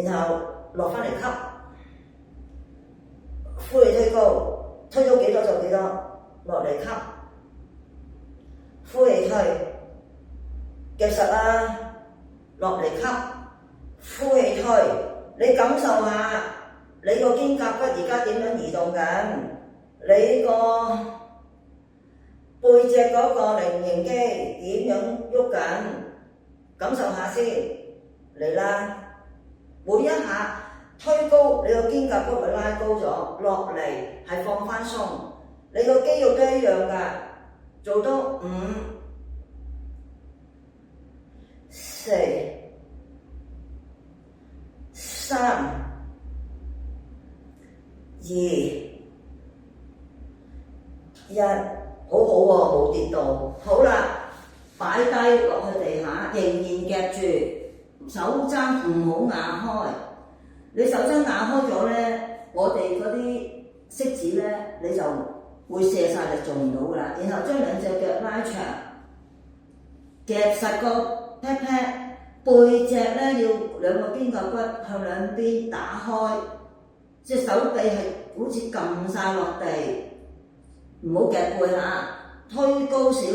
然後落翻嚟吸，呼氣推高，推到幾多就幾多，落嚟吸，呼氣推，夾實啦，落嚟吸，呼氣推，你感受下你個肩胛骨而家點樣移動緊，你個背脊嗰個菱形肌點樣喐緊，感受下先，嚟啦，每一下推高你個肩胛骨會拉高咗，落嚟係放翻鬆，你個肌肉都一樣㗎，做多5、4、3、2、1，好好喎，冇跌到。好啦，擺低落去地下，仍然夾住，手踭唔好壓開。你手踭壓開咗咧，我哋嗰啲式子咧，你就會卸晒力做唔到噶啦。然後將兩隻腳拉長，夾實個 pat pat，背脊咧要兩個肩胛骨向兩邊打開，隻手臂係好似撳晒落地，唔好夾背嚇，推高少少。